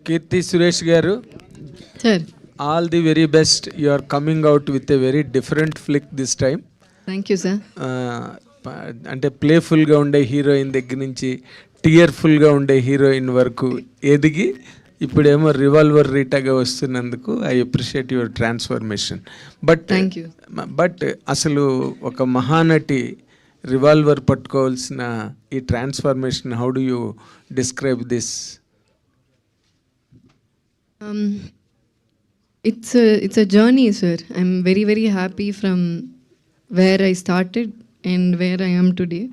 కీర్తి సురేష్ గారు, sir all the very best. You are coming out with a very different flick this time. Thank you sir. అంటే ప్లేఫుల్గా ఉండే heroine దగ్గర నుంచి టీయర్ఫుల్గా ఉండే హీరోయిన్ వరకు ఎదిగి ఇప్పుడేమో రివాల్వర్ రీటాగా వస్తున్నందుకు I appreciate your transformation. But అసలు ఒక మహానటి రివాల్వర్ పట్టుకోవాల్సిన ఈ transformation, how do you describe this? It's a journey, sir. I'm very, very happy from where I started and where I am today.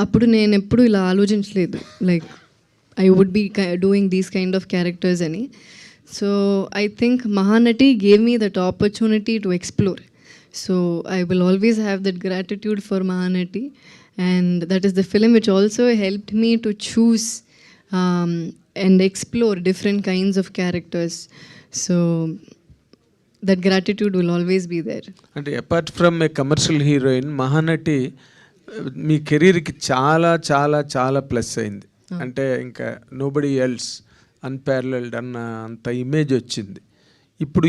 అప్పుడు నేను ఎప్పుడు ఇలా ఆలోచించలేదు, like I would be doing these kind of characters అని. So I think Mahanati gave me that opportunity to explore. So I will always have that gratitude for Mahanati, and that is the film which also helped me to choose and explore different kinds of characters. So that gratitude will always be there. అంటే apart from a commercial heroine, Mahanati మీ కెరీర్కి చాలా చాలా చాలా plus అయింది. అంటే ఇంకా nobody else unparalleled అన్న అంత ఇమేజ్ వచ్చింది. ఇప్పుడు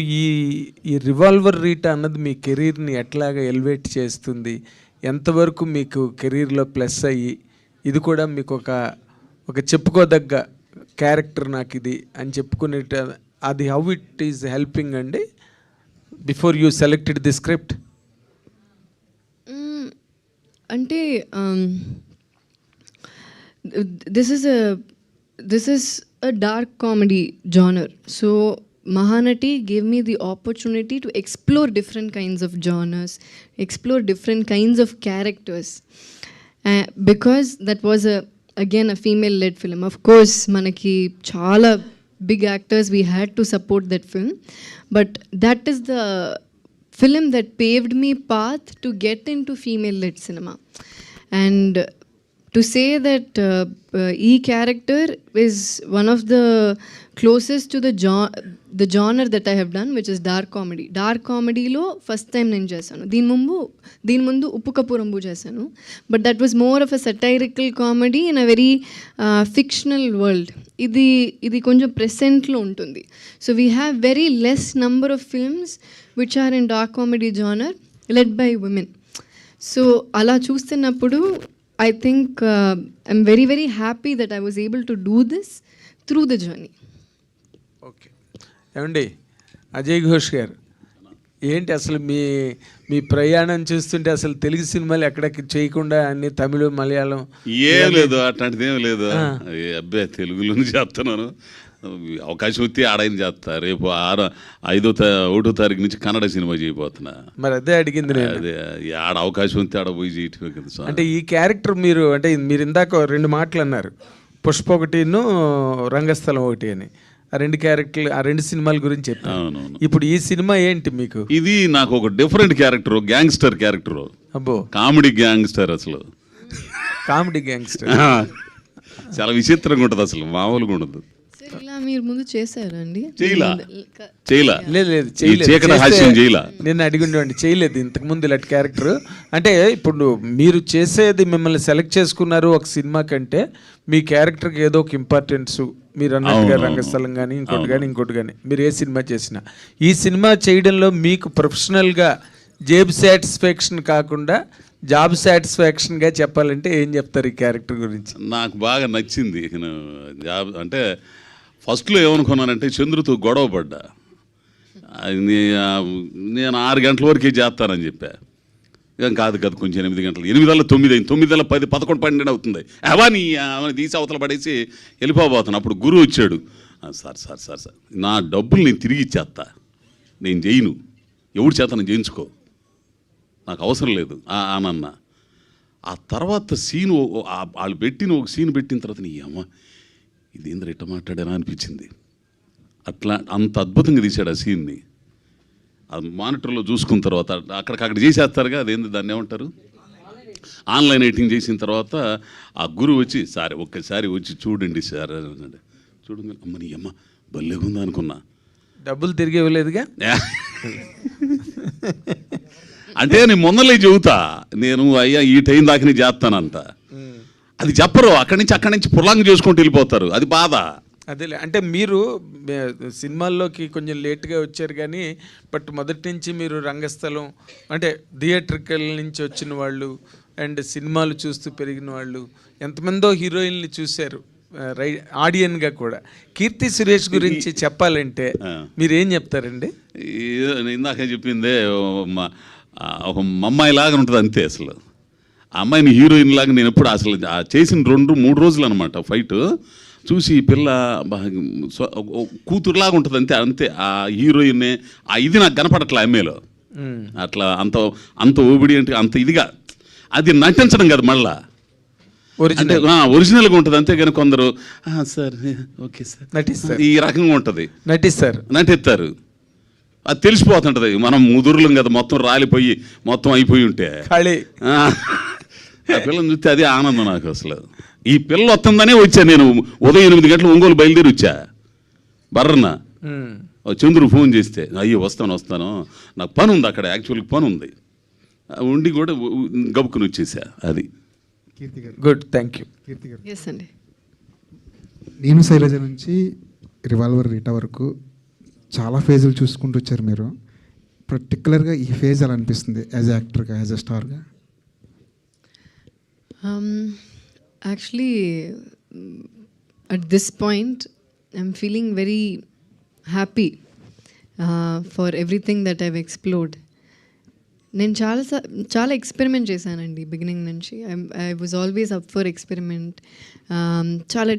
ఈ రివాల్వర్ రీటా అన్నది మీ కెరీర్ని ఎట్లాగా ఎలివేట్ చేస్తుంది? ఎంతవరకు మీకు కెరీర్లో ప్లస్ అయ్యి ఇది కూడా మీకు ఒక చెప్పుకోదగ్గ క్యారెక్టర్ నాకు ఇది అని చెప్పుకునే అది హౌ ఇట్ ఈస్ హెల్పింగ్ అండి before you selected the script? అంటే this is a dark comedy genre. So Mahanati gave me the opportunity to explore different kinds of genres, explore different kinds of characters, because that was again a female led film. Of course manaki chaala big actors, we had to support that film, but that is the film that paved me path to get into female led cinema. And to say that E character is one of the closest to the genre that I have done, which is dark comedy. Dark comedy lo first time నేను చేశాను. దీని ముందు ఉప్పు cup రంబు చేశాను, but that was more of a satirical comedy in a very fictional world. ఇది కొంచెం ప్రెసెంట్లో ఉంటుంది. So we have very less number of films which are in dark comedy genre led by women. So అలా చూస్తున్నప్పుడు I think I'm very, very happy that I was able to do this through the journey. Okay ఏమండి అజయ్ ఘోష్ గారు, ఏంటి అసలు మీ ప్రయాణం చూస్తుంటే అసలు తెలుగు సినిమాలు ఎక్కడికి చేయకుండా అన్ని తమిళ, మలయాళం ఏం లేదు, అట్లాంటిది ఏం లేదు. అబ్బాయి తెలుగులోనే చేస్తున్నాను. అవకాశం వస్తే ఆడైన చేస్తా. రేపు 1వ తారీఖు నుంచి కన్నడ సినిమా చేయబోతున్నా. మరి అదే అడిగింది నేను. అదే ఆడ అవకాశం వస్తే ఆడ పోయి చేయటమే కదా. అంటే ఈ క్యారెక్టర్ మీరు ఇందాక 2 మాటలు అన్నారు, పుష్ప ఒకటిను రంగస్థలం ఒకటి అని. ఆ 2 క్యారెక్టర్లు, ఆ 2 సినిమాల గురించి చెప్పాను. ఇప్పుడు ఈ సినిమా ఏంటి మీకు? ఇది నాకు ఒక డిఫరెంట్ క్యారెక్టర్, గ్యాంగ్స్టర్ క్యారెక్టర్. అబ్బో, కామెడీ గ్యాంగ్స్టర్. అసలు కామెడీ గ్యాంగ్స్టర్ చాలా విచిత్రంగా ఉంటుంది, అసలు మామూలుగా ఉండదు. ఇలా మీరు ముందు చేశారండి? నేను అడిగిండి, చేయలేదు ఇంతకుముందు ఇలాంటి క్యారెక్టర్. అంటే ఇప్పుడు మీరు చేసేది, మిమ్మల్ని సెలెక్ట్ చేసుకున్నారు ఒక సినిమా కంటే మీ క్యారెక్టర్కి ఏదో ఒక ఇంపార్టెన్స్, మీరు అన్నట్టుగా రంగస్థలం కానీ ఇంకోటి కానీ మీరు ఏ సినిమా చేసినా, ఈ సినిమా చేయడంలో మీకు ప్రొఫెషనల్గా జేబ్ సాటిస్ఫాక్షన్ కాకుండా జాబ్ సాటిస్ఫాక్షన్గా చెప్పాలంటే ఏం చెప్తారు ఈ క్యారెక్టర్ గురించి? నాకు బాగా నచ్చింది. జాబ్ అంటే ఫస్ట్లో ఏమనుకున్నానంటే చంద్రుతో గొడవ పడ్డా. నేను 6 గంటల వరకే చేస్తానని చెప్పా. ఇక కాదు కొంచెం 8 గంటలు, 8:09 అయింది, 9:10, 11, 12 అవుతుంది. అవని తీసి అవతల పడేసి వెళ్ళిపోబోతాను. అప్పుడు గురువు వచ్చాడు. సార్ నా డబ్బులు నేను తిరిగి ఇచ్చేస్తా, నేను చేయను, ఎవడు చేత నేను చేయించుకో, నాకు అవసరం లేదు అనన్నా. ఆ తర్వాత సీన్ వాళ్ళు ఒక సీన్ పెట్టిన తర్వాత నీ అమ్మ ఇదేంద్ర ఇట్ట మాట్లాడానా అనిపించింది. అట్లా అంత అద్భుతంగా తీశాడు ఆ సీన్ని. అది మానిటర్లో చూసుకున్న తర్వాత అక్కడ చేసేస్తారుగా, అదేంది దాన్ని ఏమంటారు, ఆన్లైన్ ఎడిటింగ్ చేసిన తర్వాత ఆ గురువు వచ్చి ఒక్కసారి వచ్చి చూడండి సార్ అన్నాడు. చూడండి అమ్మ నీ అమ్మ భలే ఉందా అనుకున్నా. డబ్బులు తిరిగి ఇవ్వలేదుగా. అంటే నేను మొన్నలే చెబుతా, నేను అయ్యా ఈ టైం దాకా చేస్తానంట. అది చెప్పరు, అక్కడి నుంచి పుర్లాంగ్ చేసుకుంటూ వెళ్ళిపోతారు, అది బాధ. అదేలే, అంటే మీరు సినిమాల్లోకి కొంచెం లేట్గా వచ్చారు కానీ బట్ మొదటి నుంచి మీరు రంగస్థలం అంటే థియేట్రికల్ నుంచి వచ్చిన వాళ్ళు అండ్ సినిమాలు చూస్తూ పెరిగిన వాళ్ళు ఎంతమందో హీరోయిన్లు చూశారు ఆడియన్గా కూడా. కీర్తి సురేష్ గురించి చెప్పాలంటే మీరు ఏం చెప్తారండి? ఇందాక చెప్పిందే ఒక అమ్మాయి లాగా ఉంటుంది అంతే. అసలు ఆ అమ్మాయిని హీరోయిన్ లాగా నేను ఎప్పుడు అసలు చేసిన 2-3 రోజులు అనమాట ఫైట్ చూసి ఈ పిల్ల కూతురులాగా ఉంటుంది అంతే అంతే. ఆ హీరోయిన్ ఇది నాకు కనపడట్లే అమ్మాయిలో. అట్లా అంత ఓబిడియంట్ అంత ఇదిగా అది నటించడం కదా, మళ్ళా అంటే ఒరిజినల్గా ఉంటుంది. అంతేగాని కొందరు సార్ ఓకే సార్ నటిస్తారు, ఈ రకంగా ఉంటుంది, నటిస్తారు. అది తెలిసిపోతుంటది. మనం ముదురులం కదా, మొత్తం రాలిపోయి మొత్తం అయిపోయి ఉంటే ఆ పిల్లని చూస్తే అదే ఆనందం నాకు. అసలు ఈ పిల్ల వస్తుందనే వచ్చా నేను. ఉదయం 8 గంటలు ఒంగోలు బయలుదేరి వచ్చా. బర్రన చంద్రుడు ఫోన్ చేస్తే అయ్యో వస్తాను నాకు పని ఉంది అక్కడ, యాక్చువల్గా పని ఉంది ఉండి కూడా గబుక్కుని వచ్చేసా. అది గుడ్, థ్యాంక్ యూ. కీర్తి గారు, ఎస్ అండి. నేను శైలజ నుంచి రివాల్వర్ రీటా వరకు చాలా ఫేజులు చూసుకుంటూ వచ్చారు మీరు. పర్టికులర్గా ఈ ఫేజ్ ఎలా అనిపిస్తుంది యాజ్ యాక్టర్గా, యాజ్ అ స్టార్గా? Actually, at this point, I'm feeling very happy for everything that I've explored. నేను చాలా ఎక్స్పెరిమెంట్ చేశానండి బిగినింగ్ నుంచి. I was always up for experiment. చాలా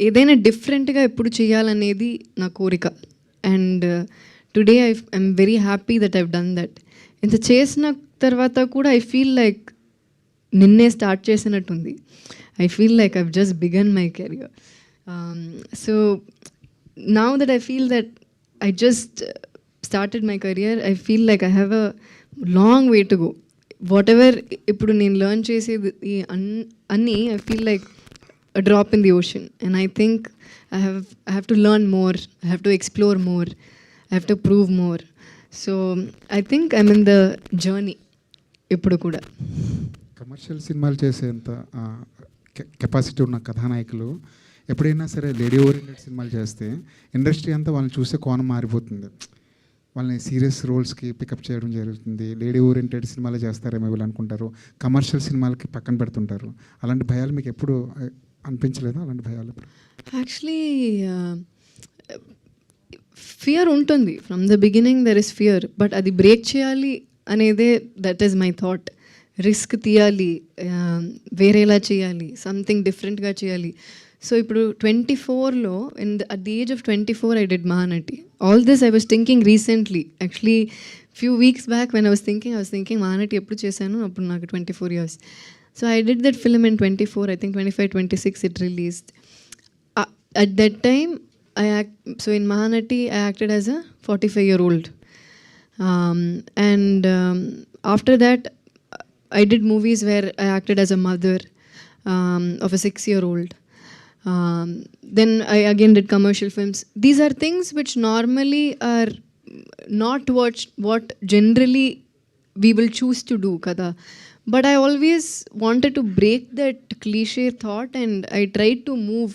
ఏదైనా డిఫరెంట్గా ఎప్పుడు చేయాలనేది నా కోరిక. And today I'm very happy that I've done that. ఇంత చేసిన తర్వాత కూడా ఐ ఫీల్ లైక్ నిన్నే స్టార్ట్ చేసినట్టుంది. I feel like I've just begun my career. So now that I feel that I just started my career, I feel like I have a long way to go. Whatever ఇప్పుడు నేను learn చేసేది అన్నీ I feel like a drop in the ocean, and I think I have to learn more, I have to explore more, I have to prove more. So I think I'm in the journey ఇప్పుడు కూడా. Commercial సినిమాలు చేసేంత capacity ఉన్న కథానాయకులు ఎప్పుడైనా సరే lady oriented సినిమాలు చేస్తే industry అంతా వాళ్ళని చూసే కోణం మారిపోతుంది. వాళ్ళని సీరియస్ రోల్స్కి పికప్ చేయడం జరుగుతుంది. లేడీ ఓరియంటెడ్ సినిమాలు చేస్తారేమో వీళ్ళు అనుకుంటారు, కమర్షియల్ సినిమాలకి పక్కన పెడుతుంటారు. అలాంటి భయాలు మీకు ఎప్పుడు అనిపించలేదా? అలాంటి భయాలు యాక్చువల్లీ ఫియర్ ఉంటుంది. From the beginning there is fear, but అది బ్రేక్ చేయాలి అనేదే that is my thought. Risk తీయాలి, వేరేలా చేయాలి, సంథింగ్ డిఫరెంట్గా చేయాలి. సో ఇప్పుడు 24లో at the age of 24 I did Mahanati. All this I was thinking recently. Actually few weeks back when I was thinking Mahanati ఎప్పుడు చేశాను, అప్పుడు నాకు 24 years. So I did that film in 24, I think 25-26 it released. At that time so in Mahanati I acted as a 45-year-old. And after that I did movies where I acted as a mother of a 6-year-old. Then I again did commercial films. These are things which normally are not what generally we will choose to do, kada. But I always wanted to break that cliche thought, and I tried to move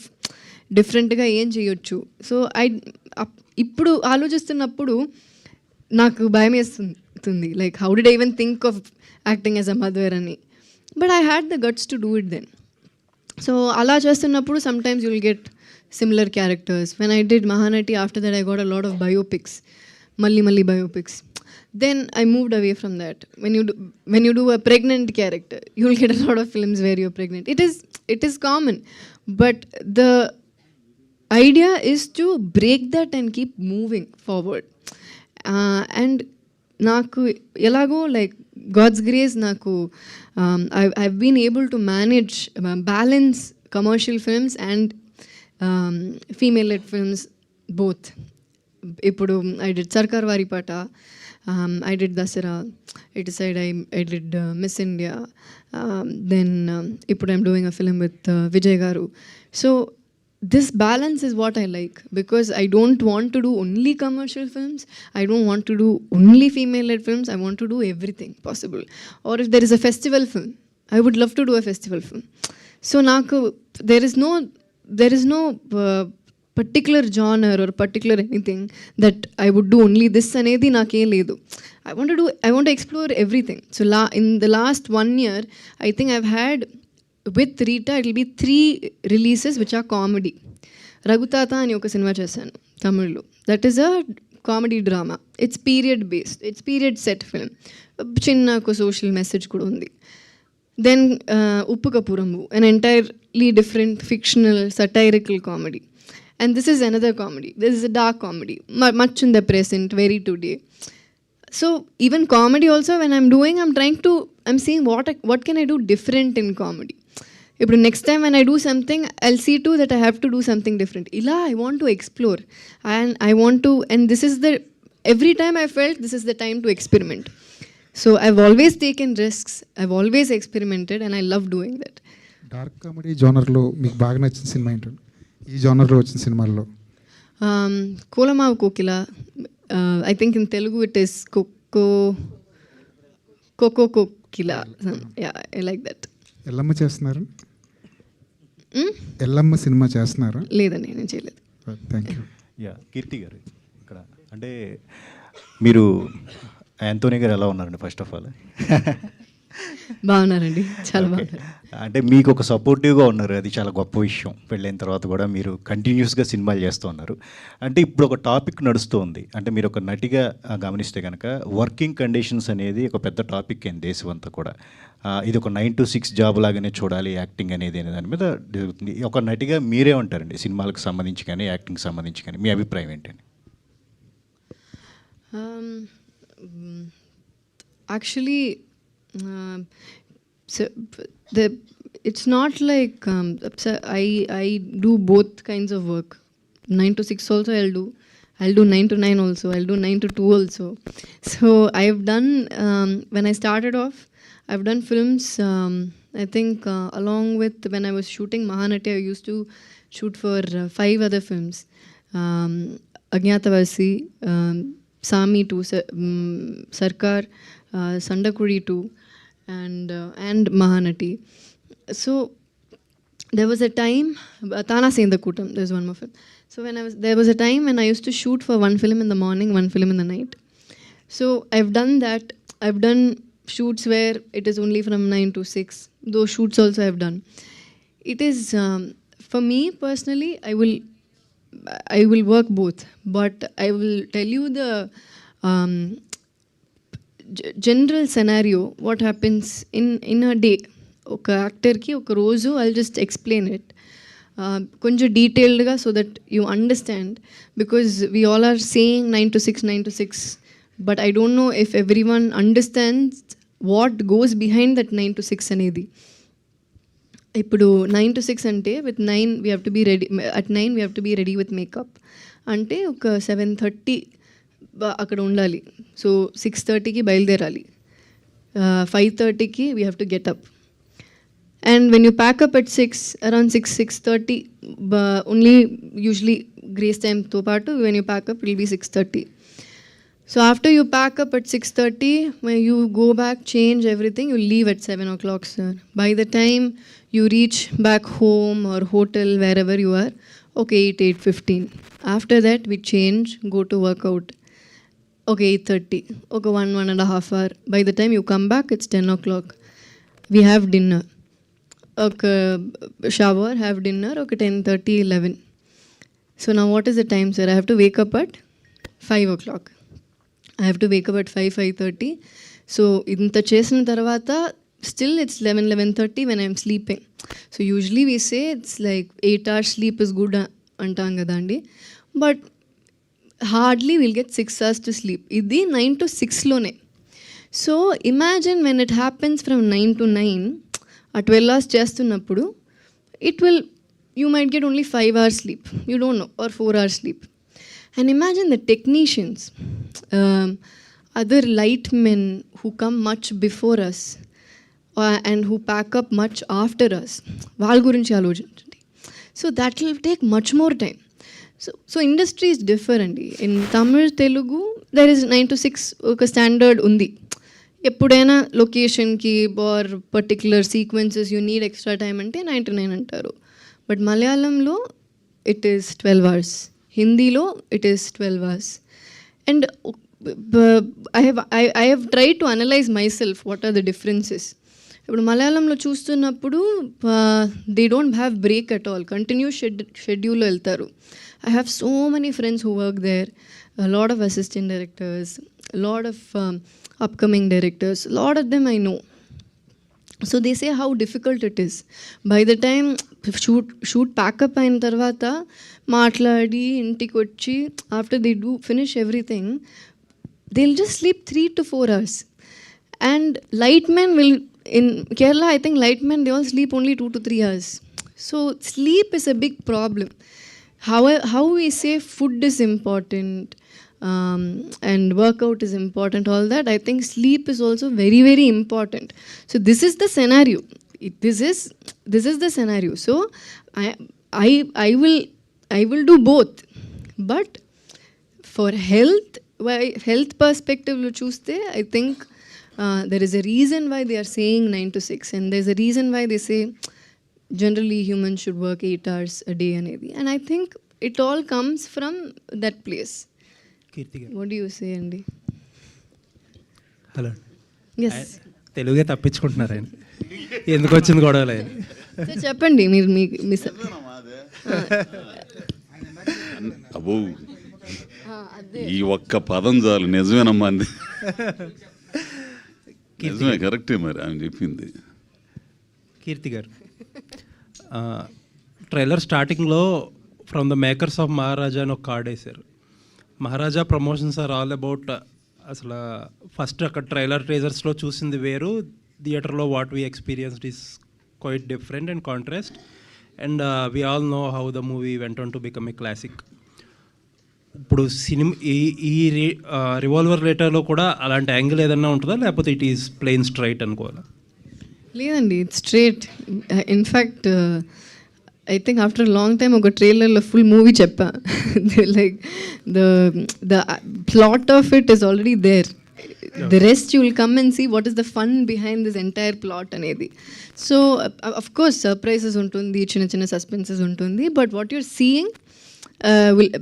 differentగా ఏం చేయొచ్చు. So ఇప్పుడు ఆలోచిస్తున్నప్పుడు నాకు భయం వేస్తుంది, like how did I even think of acting as a mother అని. But I had the guts to do it then. So అలా చేస్తున్నప్పుడు sometimes you'll get similar characters. When I did Mahanati, after that I got a lot of biopics, మళ్ళీ biopics. Then I moved away from that. When you do a pregnant character, you will get a lot of films where you're pregnant. It is common, but the idea is to break that and keep moving forward. And naku elago, like God's grace, naku I've been able to manage balance commercial films and female-led films both. Ippudu I did Sarkar Varipata, I did Dasara, I decided I did Miss India, then ippudu I'm doing a film with Vijay Garu. So this balance is what I like, because I don't want to do only commercial films, I don't want to do only female-led films, I want to do everything possible. Or if there is a festival film, I would love to do a festival film. So నాకు there is no particular genre or particular anything that I would do only this అనేది నాకేం లేదు. I want to explore everything. So in the last 1 year, I think I've had, with Rita, it will be 3 releases which are comedy. Raghutata అని ఒక cinema చేశాను తమిళ్లో. That is a comedy drama. It's period based, it's period set film. చిన్న ఒక social message కూడా ఉంది. Then ఉప్పు కపూరము, an entirely different fictional satirical comedy. And this is another comedy. This is a dark comedy, much in the present, very today. So even comedy also, when I'm doing, I'm seeing what can I do different in comedy. ఇప్పుడు next time when I do something, I'll see too that I have to do something different. ఇలా I want to explore, and I want to, and this is the, every time I felt this is the time to experiment. So I've always taken risks, I've always experimented, and I love doing that. Dark comedy జోనర్లో మీకు బాగా నచ్చిన cinema ఏంటండి? ఈ జోనర్లో వచ్చిన సినిమాల్లో కోలమావు కోకిల. I think in Telugu it is Koko Kokila. Yeah, I like that. Yellamma చేస్తున్నారు? Yellamma cinema చేస్తున్నారా? లేదండి, నేను చేయలేదు. Thank you. యా, కీర్తి గారు ఇక్కడ అంటే మీరు యాంటోనీ గారు ఎలా ఉన్నారండి? ఫస్ట్ ఆఫ్ ఆల్ బాగున్నారండి, చాలా బాగున్నారు. అంటే మీకు ఒక సపోర్టివ్గా ఉన్నారు, అది చాలా గొప్ప విషయం. పెళ్ళైన తర్వాత కూడా మీరు కంటిన్యూస్గా సినిమాలు చేస్తూ ఉన్నారు. అంటే ఇప్పుడు ఒక టాపిక్ నడుస్తూ ఉంది, అంటే మీరు ఒక నటిగా గమనిస్తే కనుక వర్కింగ్ కండిషన్స్ అనేది ఒక పెద్ద టాపిక్ అయింది దేశం అంతా కూడా. ఇది ఒక 9 to 6 జాబ్ లాగానే చూడాలి యాక్టింగ్ అనేది అనే దాని మీద జరుగుతుంది. ఒక నటిగా మీరే ఉంటారండి సినిమాలకు సంబంధించి కానీ యాక్టింగ్ సంబంధించి కానీ, మీ అభిప్రాయం ఏంటండి? Actually, so it's not like so I do both kinds of work. 9 to 6 also I'll do 9 to 9 also, I'll do 9 to 2 also. So I've done, when I started off, I've done films. I think along with, when I was shooting Mahanati, I used to shoot for 5 other films. Agnyatavasi, Sami 2, Sarkar, Sandakudi 2, and Mahanati. So there was a time, Tana Sendakutam, there's one more film. So there was a time when I used to shoot for 1 film in the morning, 1 film in the night. So I've done that. I've done shoots where it is only from 9 to 6. Those shoots also I've done. It is, for me personally, I will work both, but I will tell you the general scenario, what happens in a day. ఒక యాక్టర్కి ఒక రోజు, I'll just explain it కొంచెం డీటెయిల్డ్గా, so that you understand, because we all are saying 9 to 6, 9 to 6, but I don't know if everyone understands what goes behind that 9 to 6 అనేది. ఇప్పుడు 9 to 6 అంటే with 9 we have to be ready, at 9 we have to be ready with makeup. అంటే ఒక 7:30 అక్కడ ఉండాలి. So 6:30కి బయలుదేరాలి, 5:30కి we have to get up. And when you pack up at 6, around 6:30, only usually grace time to part, when you pack up it will be 6:30. So after you pack up at 6:30, when you go back, change everything, you leave at 7 o'clock, sir. By the time you reach back home or hotel, wherever you are, okay, 8:15. After that we change, go to workout. Okay, 8:30. Okay, 1.5 hour. By the time you come back, it's 10 o'clock. We have dinner. Okay, shower, have dinner. Okay, 10:30, 11. So now what is the time, sir? I have to wake up at 5 o'clock. I have to wake up at 5:30. So ఇంత చేసిన తర్వాత still it's 11:30 when I'm sleeping. So usually we say it's like 8 hours sleep is good అంటాం కదా అండి, but hardly we'll get 6 hours to sleep. ఇది 9 to 6లోనే. So imagine when it happens from 9 to 9, ఆ 12 hours చేస్తున్నప్పుడు you might get only 5 hours sleep, you don't know, or 4 hours sleep. And imagine the technicians, other light men who come much before us and who pack up much after us. వాళ్ళ గురించి ఆలోచించండి. So that will take much more time. So industry is different. In Tamil, Telugu, there is 9 to 6 ఒక standard ఉంది. ఎప్పుడైనా లొకేషన్కి or particular sequences you need extra time అంటే 99 అంటారు. But మలయాళంలో ఇట్ ఈస్ 12 hours, హిందీలో it is 12 hours. And I have tried to analyze myself what are the differences. ఇప్పుడు మలయాళంలో చూస్తున్నప్పుడు they don't have break at all, continuous షెడ్యూల్లో వెళ్తారు. I have so many friends who work there, lot of assistant directors, lot of upcoming directors, lot of them I know. So they say how difficult it is. By the time shoot pack up అయిన తర్వాత మాట్లాడి ఇంటికి వచ్చి after they do finish everything, they'll just sleep 3 to 4 hours. And lightmen will, in Kerala I think lightmen they all sleep only 2 to 3 hours. So sleep is a big problem. How we say food is important, and workout is important, all that, I think sleep is also very, very important. So this is the scenario. This is the scenario. So I will do both. But for health perspective lo chuste, I think there is a reason why they are saying 9 to 6, and there's a reason why they say generally humans should work 8 hours a day anedi. And I think it all comes from that place. కీర్తి గారు, What do you say, Andy? Hello. Yes. తెలుగే తప్పించుకుంటున్నారు ఆయన, ఎందుకు వచ్చింది గొడవలు ఆయన. So చెప్పండి మీరు మీ అబ్బో ఈ ఒక్క పదం చాలు, నిజమేనమ్మా అంది. నిజమే, కరెక్టే మరి ఆమె చెప్పింది. కీర్తి గారు, ట్రైలర్ స్టార్టింగ్లో ఫ్రమ్ ద మేకర్స్ ఆఫ్ మహారాజా అని ఒక కార్డ్ వేశారు. మహారాజా ప్రమోషన్స్ ఆర్ ఆల్ అబౌట్, అసలు ఫస్ట్ అక్కడ ట్రైలర్ ట్రేజర్స్లో చూసింది వేరు, థియేటర్లో what we experienced is quite different and contrast. And we all know how the movie went on to become a classic. ఇప్పుడు cinema ఈ రివాల్వర్ రేటర్లో కూడా అలాంటి యాంగిల్ ఏదన్నా ఉంటుందా, లేకపోతే ఇట్ ఈస్ ప్లెయిన్ స్ట్రైట్ అనుకోవాలా? లేదండి, it's straight. In fact I think after a long time ఒక ట్రైలర్లో ఫుల్ మూవీ చెప్పా. Like the plot of it is already there. The rest you will come and see what is the fun behind this entire plot అనేది. So of course surprises ఉంటుంది, చిన్న చిన్న suspenses ఉంటుంది, but what you're seeing will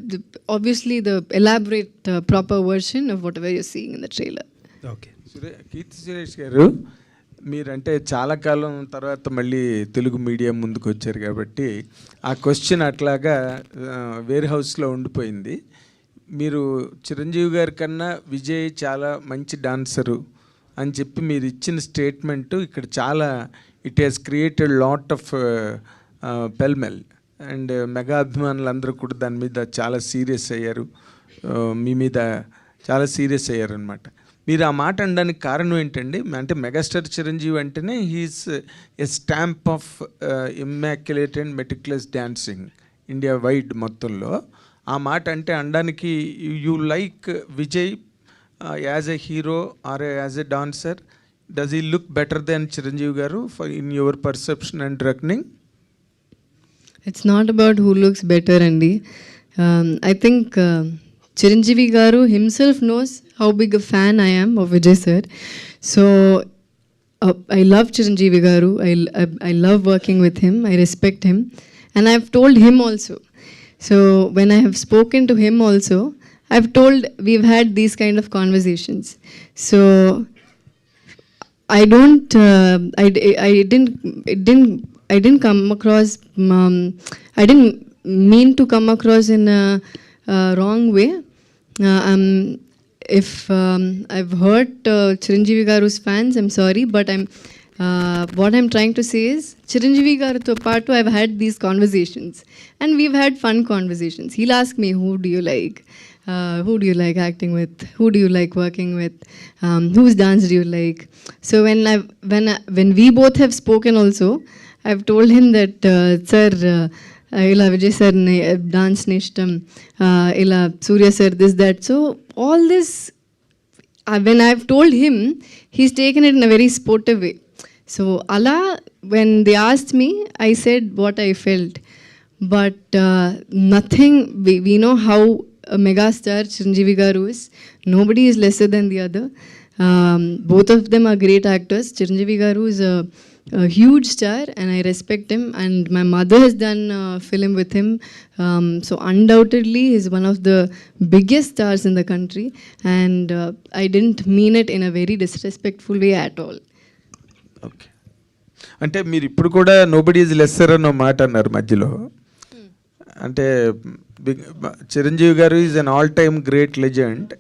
obviously the elaborate proper version of whatever you're seeing in the trailer. Okay. Keerthy Suresh garu, మీరంటే చాలా కాలం తర్వాత మళ్ళీ Telugu media ముందుకు వచ్చారు కాబట్టి ఆ క్వశ్చన్ అట్లాగా వేర్ హౌస్లో ఉండిపోయింది. మీరు చిరంజీవి గారి కన్నా విజయ్ చాలా మంచి డాన్సరు అని చెప్పి మీరు ఇచ్చిన స్టేట్మెంటు ఇక్కడ చాలా it has created lot of pell-mell, and mega అభిమానులు కూడా దాని మీద చాలా సీరియస్ అయ్యారు, మీ మీద చాలా సీరియస్ అయ్యారు అనమాట. మీరు ఆ మాట అనడానికి కారణం ఏంటండి? అంటే మెగాస్టార్ చిరంజీవి అంటేనే he is a stamp of immaculate and meticulous dancing India wide మొత్తంలో. ఆ మాట అంటే అనడానికి you like Vijay as a hero or as a dancer? Does he look better then Chiranjeevi garu in your perception and reckoning? It's not about who looks better, Andy. I think Chiranjeevi Garu himself knows how big a fan I am of Vijay sir. So I love Chiranjeevi Garu. I love working with him. I respect him. And I've told him also. So when I have spoken to him also, I've told we've had these kind of conversations. So I didn't come across, I didn't mean to come across in a wrong way. If I've hurt Chiranjeevi Garu's fans, I'm sorry, but what I'm trying to say is Chiranjeevi Garu to part I've had these conversations, and we've had fun conversations. He'll ask me, who do you like? Who do you like acting with? Who do you like working with? Whose dance do you like? So when we both have spoken also, I've told him that sir, ila Vijay sir dance nishtam, ila Surya sir this that. So all this, when I've told him, he's taken it in a very sportive way. So ala, when they asked me, I said what I felt, but nothing. We know how a megastar Chiranjeevi Garu is. Nobody is lesser than the other. Both of them are great actors. Chiranjeevi Garu is a huge star and I respect him, and my mother has done a film with him, so undoubtedly he's one of the biggest stars in the country, and I didn't mean it in a very disrespectful way at all. Okay, అంటే మీరు ఇప్పుడు కూడా nobody is lesser అన్న మాట అన్నారు మధ్యలో. అంటే చిరంజీవి గారు is an all time great legend,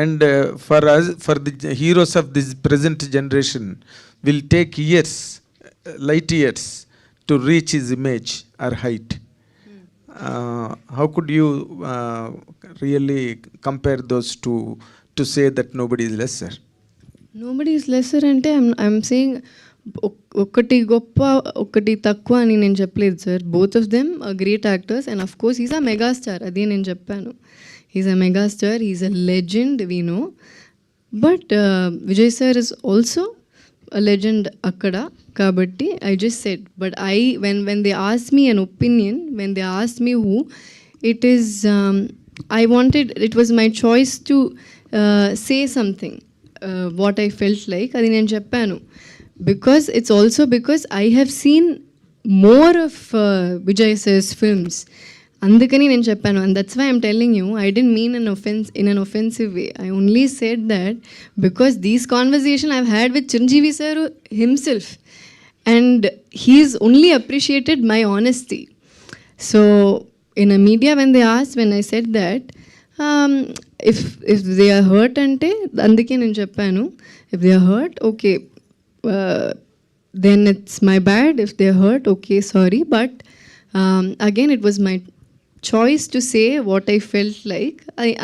and for us, for the heroes of this present generation will take years, light years to reach his image or height. How could you really compare those two to say that nobody is lesser? Nobody is lesser అంటే I'm saying ఒకటి గొప్ప ఒకటి తక్కువ అని నేను చెప్పలేదు sir. Both of them great actors and of course is a megastar, అదే నేను చెప్పాను. Is a megastar, is a legend, we know. But Vijay sir is also a legend akkada, kabatti I just said. But when they asked me an opinion, when they asked me who, it is I wanted, it was my choice to say something, what I felt like adi nenu cheppanu, because it's also because I have seen more of Vijay sir's films. అందుకని నేను చెప్పాను, and that's why I'm telling you, I didn't mean in an offensive way. I only said that because these conversations I've had with Chiranjeevi sir himself, and he's only appreciated my honesty. So in a media when they asked, when I said that if they are hurt ante అందుకే నేను చెప్పాను, if they are hurt, okay, then it's my bad. If they are hurt, okay, sorry, but again it was my choice to say what I felt like.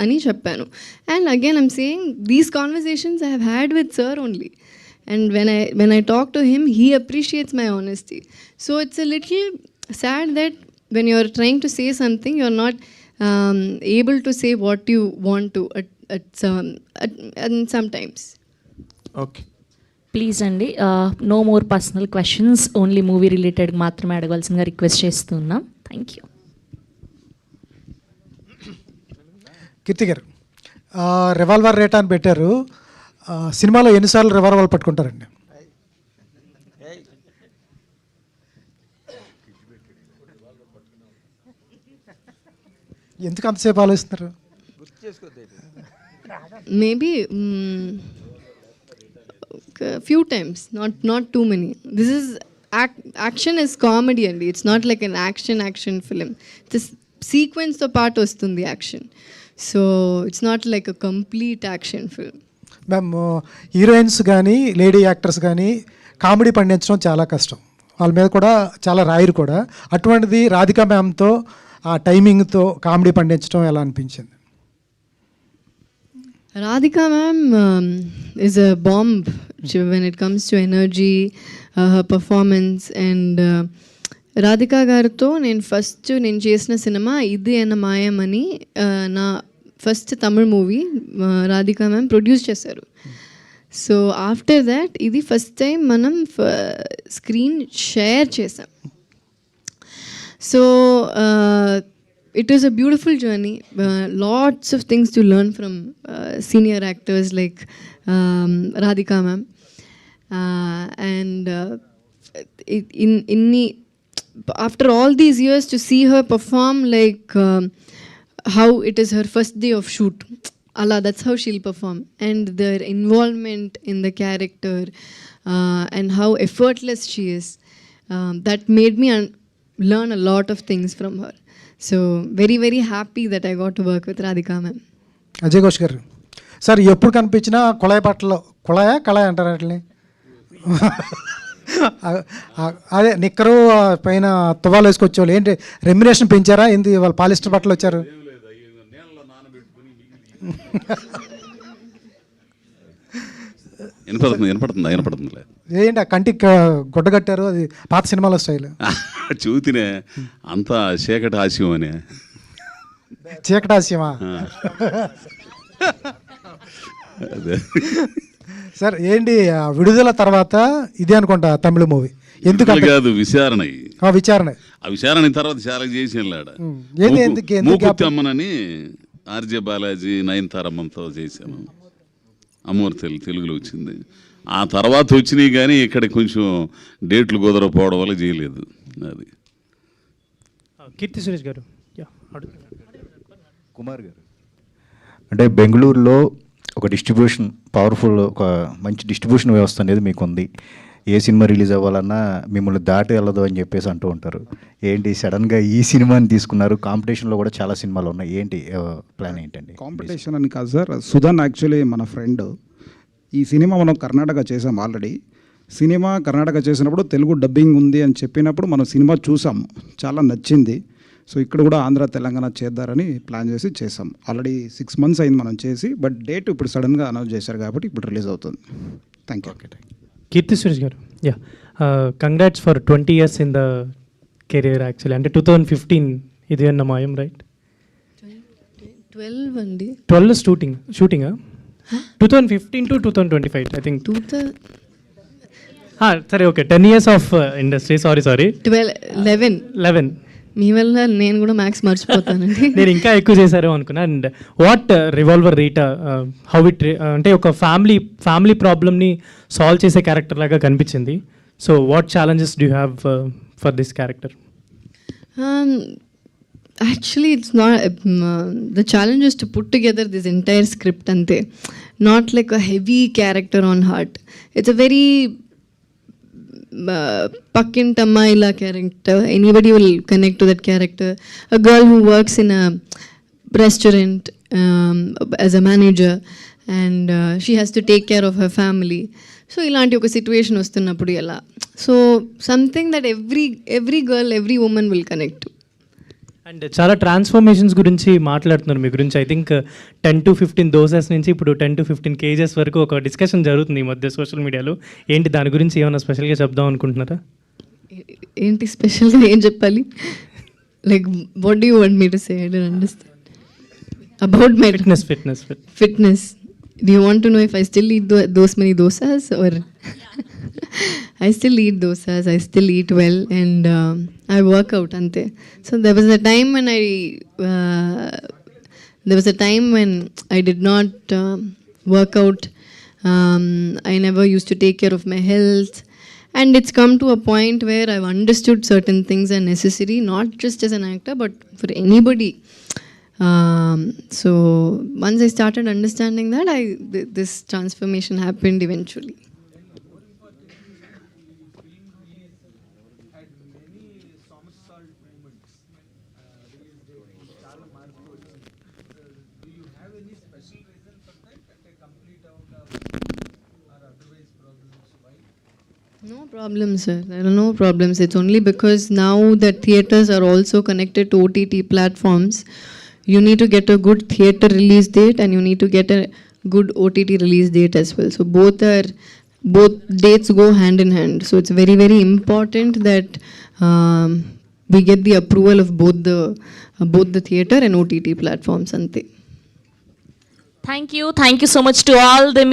Ani cheppanu, and again I'm saying these conversations I have had with sir only, and when I talk to him, he appreciates my honesty. So it's a little sad that when you're trying to say something, you're not able to say what you want to and sometimes. Okay, please అండి, no more personal questions, only movie related మాత్రమే అడగాల్సిందిగా request చేస్తున్నాం. Thank you. Keerthy garu, revolver rate అని పెట్టారు. సినిమాలో ఎన్నిసార్లు revolver పట్టుకుంటారండి? ఎందుకు అంతసేపు ఆలోచిస్తున్నారు? Maybe a few times, not too many. This is action is comedy and it's not like an action film. This sequence తో పాటు వస్తుంది action, so it's not like a complete action film. Ma'am, heroines కానీ lady actors కానీ comedy పండించడం చాలా కష్టం, వాళ్ళ మీద కూడా చాలా రాయరు కూడా. అటువంటిది రాధికా మ్యామ్తో ఆ టైమింగ్తో కామెడీ పండించడం ఎలా అనిపించింది? Radhika ma'am is a bomb when it comes to energy, her performance, and Radhika గారితో నేను చేసిన సినిమా ఇది అన్న మాయం అని, నా first Tamil movie Radhika ma'am produce చేశారు. సో ఆఫ్టర్ దాట్ ఇది ఫస్ట్ టైం మనం స్క్రీన్ షేర్ చేసాం. So it was a beautiful journey, lots of things to learn from senior actors like Radhika ma'am, and after all these years to see her perform like how it is her first day of shoot, Allah, that's how she'll perform, and their involvement in the character and how effortless she is, that made me learn a lot of things from her. So very, very happy that I got to work with Radhika ma'am. Ajay Ghosh గారు, sir ఎప్పుడు కనిపించినా కుళాయి బట్టలు, కళాయి అంటారు అట్లని, అదే నిక్కరు పైన తువాలు వేసుకొచ్చేవాళ్ళు. ఏంటి రెమ్యునేషన్ పెంచారా? ఏంటి వాళ్ళు పాలిస్టర్ బట్టలు వచ్చారు? వినపడుతుంది. ఏంటి ఆ కంటికి గుడ్డ కట్టారు? అది పాత సినిమాలో స్టైల్. చూతినే అంతా చీకటి హాస్యం అనే. చీకటి హాస్యమా? అదే సార్ ఏంటి విడుదల తర్వాత ఇదే అనుకుంటా తమిళ మూవీ? ఎందుకు కాదు, విచారణ. విచారణ తర్వాత చాలా చేసాను. ఏంటి మూకుతి అమ్మనని ఆర్జే బాలాజీ నయనతారమ్మతో చేశాను. అమూర్తి తెలుగులో వచ్చింది. ఆ తర్వాత వచ్చినాయి కానీ ఇక్కడ కొంచెం డేట్లు కుదరకపోవడం వల్ల చేయలేదు. అది కీర్తి సురేష్ గారు. కుమార్ గారు, అంటే బెంగళూరులో ఒక డిస్ట్రిబ్యూషన్ పవర్ఫుల్, ఒక మంచి డిస్ట్రిబ్యూషన్ వ్యవస్థ అనేది మీకు ఉంది. ఏ సినిమా రిలీజ్ అవ్వాలన్నా మిమ్మల్ని దాటి వెళ్ళదు అని చెప్పేసి అంటూ ఉంటారు. ఏంటి సడన్గా ఈ సినిమాని తీసుకున్నారు? కాంపిటీషన్లో కూడా చాలా సినిమాలు ఉన్నాయి, ఏంటి ప్లాన్ ఏంటండి? కాంపిటీషన్ అని కాదు సార్, సుధన్ యాక్చువల్లీ మన ఫ్రెండ్. ఈ సినిమా మనం కర్ణాటక చేసాం ఆల్రెడీ. సినిమా కర్ణాటక చేసినప్పుడు తెలుగు డబ్బింగ్ ఉంది అని చెప్పినప్పుడు మనం సినిమా చూసాము, చాలా నచ్చింది. సో ఇక్కడ కూడా ఆంధ్ర తెలంగాణ చేద్దారని ప్లాన్ చేసి చేసాం. ఆల్రెడీ 6 months అయింది మనం చేసి, బట్ డేట్ ఇప్పుడు సడన్గా అనౌన్స్ చేశారు కాబట్టి ఇప్పుడు రిలీజ్ అవుతుంది. Thank you. కీర్తి సురేష్ గారు, congrats for 20 years in the career. Actually అంటే 2015 ఇది అన్న మాయం, రైట్? 12 అండి. 12 షూటింగా 2015 to 2025 ఐ థింక్. సరే, okay, 10 years of industry. Sorry 11 మీ వల్ల నేను కూడా మ్యాథ్స్ మర్చిపోతానండి. నేను ఇంకా ఎక్కువ చేశారు అనుకున్నా. And what revolver Rita, how it అంటే ఒక ఫ్యామిలీ ప్రాబ్లమ్ని సాల్వ్ చేసే క్యారెక్టర్ లాగా కనిపించింది. So what challenges do have for this character? Actually, it's not. The challenge is to put together this entire script, ante. Not like a heavy character on heart. It's a very Pakintamaila character. Anybody will connect to that character. A girl who works in a restaurant as a manager, and she has to take care of her family. So ilanti oka situation vastunnappudu ela. So something that every girl, every woman will connect to. And చాలా transformations గురించి మాట్లాడుతున్నారు మీ గురించి. I think 10 to 15 doses నుంచి ఇప్పుడు 10 to 15 kgs వరకు ఒక discussion జరుగుతుంది ఈ మధ్య సోషల్ మీడియాలో. ఏంటి దాని గురించి ఏమైనా స్పెషల్గా చెప్దాం అనుకుంటున్నారా? ఏంటి స్పెషల్గా ఏం చెప్పాలి? Like what do you want me to say? I don't understand about my fitness. Do you want to know if I still eat those many dosas, or I still eat dosas, I still eat well, and I work out ante. So there was a time when I did not work out. I never used to take care of my health, and it's come to a point where I've understood certain things are necessary, not just as an actor but for anybody. So once I started understanding that, this transformation happened eventually. No problems, sir. There are no problems. It's only because now that theatres are also connected to OTT platforms, you need to get a good theatre release date and you need to get a good OTT release date as well. So both dates go hand in hand. So it's very, very important that we get the approval of both the theatre and OTT platforms. Ante. Thank you so much to all the